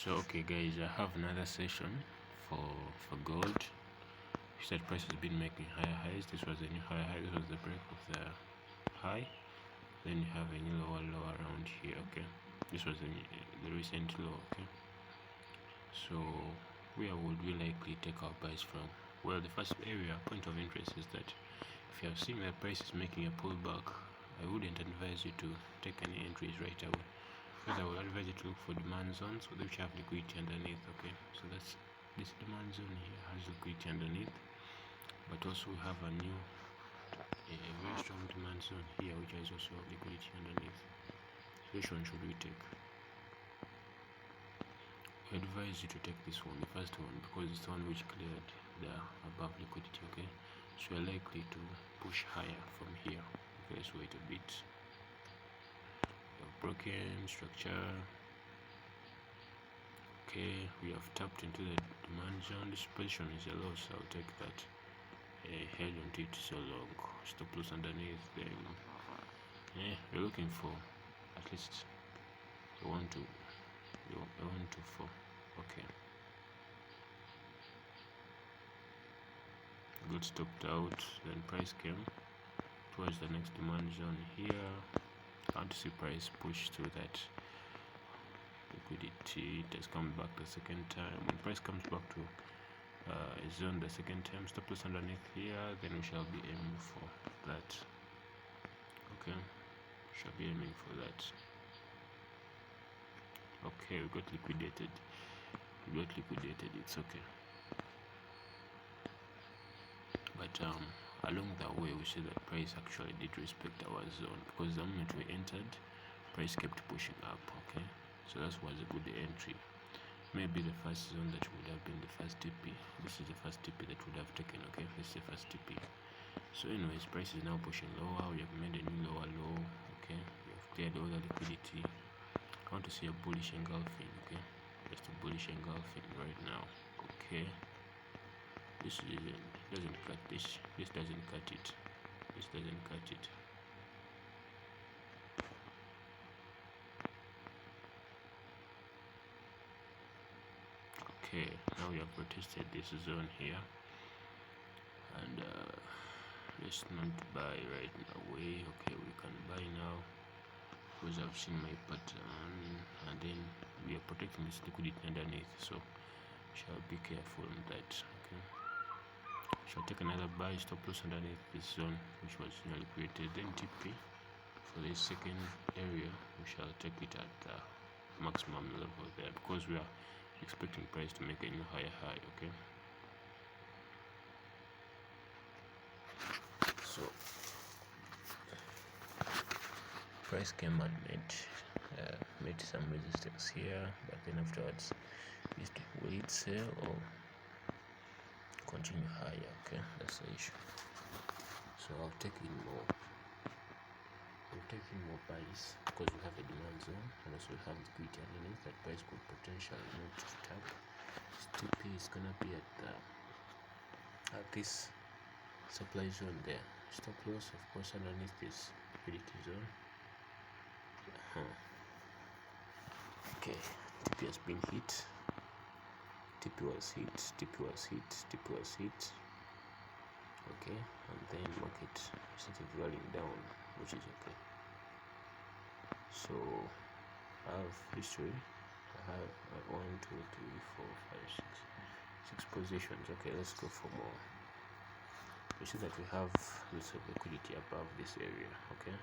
So okay guys, I have another session for gold. You said price has been making higher highs. This was a new higher high. This was the break of the high. Then you have a new lower low around here. Okay, this was the recent low. Okay, so where would we likely take our buys from? Well, the first area point of interest is that if you have seen that price is making a pullback, I wouldn't advise you to take any entries right away. Because I would advise you to look for demand zones which have liquidity underneath. Okay, so that's this demand zone here has liquidity underneath, but also we have a very strong demand zone here which has also liquidity underneath. So which one should we take? I advise you to take this one, the first one, because it's the one which cleared the above liquidity. Okay, so you're likely to push higher from here. Okay, let's wait a bit. Broken structure. Okay, we have tapped into the demand zone. This position is a loss, so I'll take that. Held on it so long, stop loss underneath. Then we're looking for at least a 1 2 4. Okay, got stopped out. Then price came towards the next demand zone here. Can't see price push through that liquidity. It has come back the second time. When price comes back to a zone the second time, stop loss underneath here, then we shall be aiming for that. Okay, we shall be aiming for that. Okay, we got liquidated. It's okay, but along the way we see that price actually did respect our zone, because the moment we entered, price kept pushing up. Okay, so that was a good entry. Maybe the first zone that would have been the first TP. This is the first TP that would have taken. Okay, this is the first TP. So anyways, price is now pushing lower. We have made a new lower low. Okay, we have cleared all the liquidity. I want to see a bullish engulfing. Okay, just a bullish engulfing right now. Okay, this doesn't cut this. This doesn't cut it. This doesn't cut it. Okay, now we have protested this zone here, and let's not buy right away. Okay, we can buy now because I've seen my pattern, and then we are protecting this liquidity underneath, so shall be careful on that. Okay, shall take another buy, stop loss underneath this zone which was nearly created. Then TP for this second area, we shall take it at the maximum level there, because we are expecting price to make a new higher high. Okay, so price came and made some resistance here, but then afterwards will it sell or continue higher? Okay, that's the issue. So I'll take in more buys, because we have a demand zone and also we have liquidity underneath that price could potentially move to tap. TP is gonna be at this supply zone there. Stop loss, of course, underneath this liquidity zone. Okay, TP has been hit. TP was hit. Okay, and then market started rolling down, which is okay. So I have history. I have 1 2 3 4 5 6 positions. Okay, let's go for more. We see that we have lots of liquidity above this area. Okay,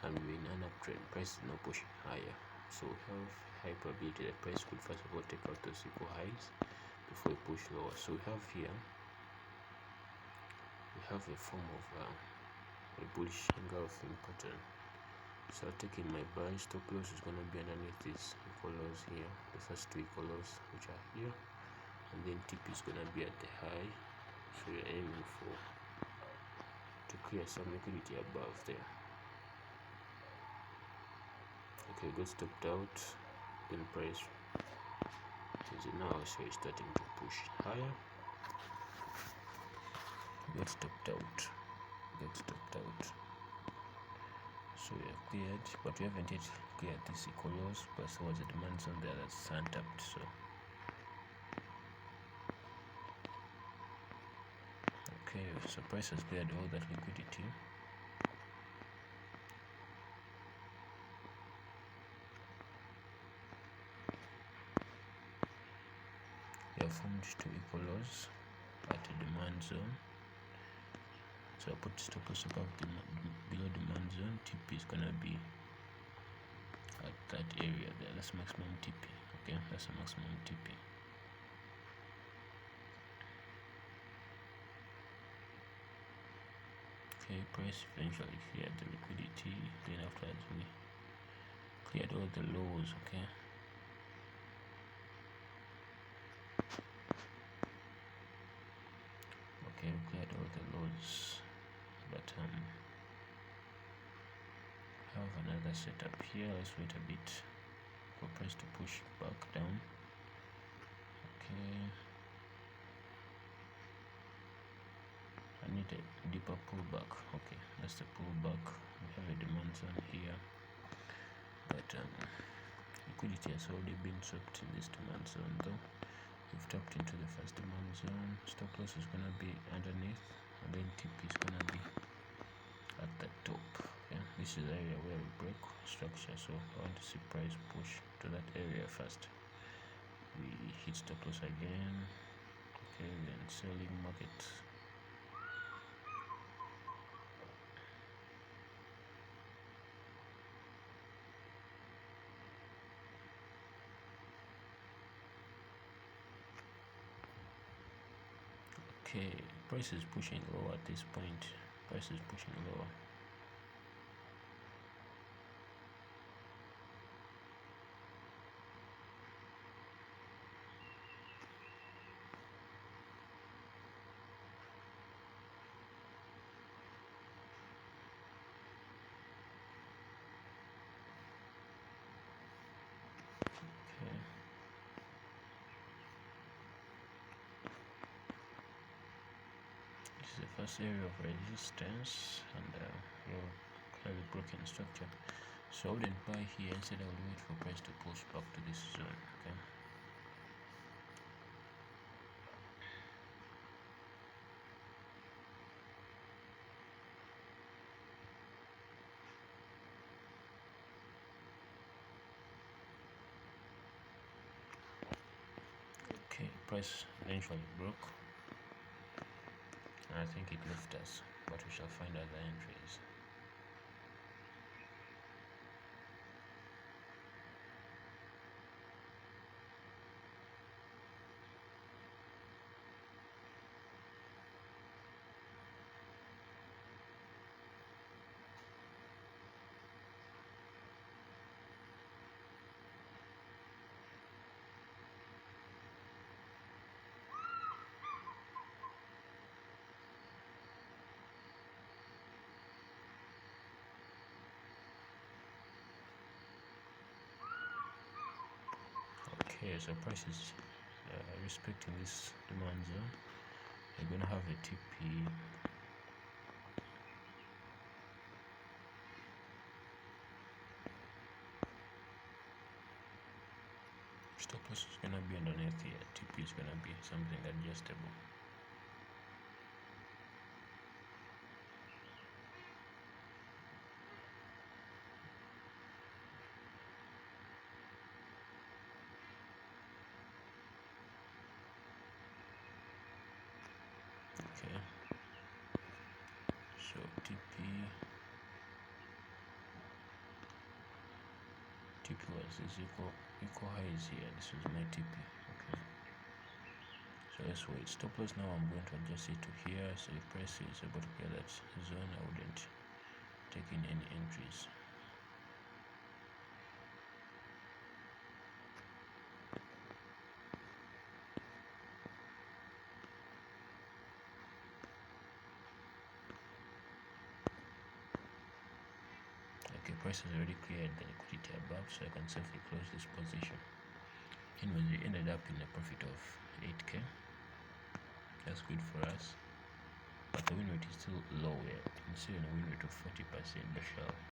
and we're in an uptrend. Price is now pushing higher, so we have high probability that price could first of all take out those equal highs before we push lower. So we have here, we have a form of a bullish engulfing pattern. So taking my buy, stop loss is going to be underneath these equal lows here, the first two equal lows which are here, and then TP is going to be at the high, so you're aiming to clear some liquidity above there. Okay, got stopped out, then price is now also starting to push higher. Got stopped out, so we are cleared, but we haven't yet clear this equal lows, plus towards the demand zone there that's untapped. So okay, so price has cleared all that liquidity. We have formed two equal lows at the demand zone. So I put stop loss above below demand zone. TP is gonna be at that area there. That's maximum TP. Okay, that's a maximum TP. Okay, price eventually cleared the liquidity. Then afterwards we cleared all the lows. Okay. Okay, we cleared all the lows, but have another setup here. Let's wait a bit for price to push back down. Okay, I need a deeper pullback. Okay, that's the pullback. We have a demand zone here, but liquidity has already been swept in this demand zone though. We've tapped into the first demand zone. Stop loss is gonna be underneath, and then TP is gonna be at the top. Okay, this is the area where we break structure, so I want to see price push to that area first. We hit stop loss again. Okay, then selling market. Okay, price is pushing lower at this point. Price is pushing lower. Okay. This is the first area of resistance, and we'll have a broken structure. So I wouldn't buy here. Instead, I would wait for price to push back to this zone. Okay. Okay, price eventually broke. I think it left us, but we shall find other entries. Okay, so price is respecting this demand zone. You're gonna have a TP. Stop loss is gonna be underneath here. TP is gonna be something adjustable. Okay, so TP was this equal highs here. This was my TP. Okay, so let's wait. Stop loss now. I'm going to adjust it to here. So if price is able to clear that zone, I wouldn't take in any entries. Okay, price has already cleared the liquidity above, so I can safely close this position. Anyways, we ended up in a profit of 8k. That's good for us, but the win rate is still low. You can see a win rate of 40%, but shall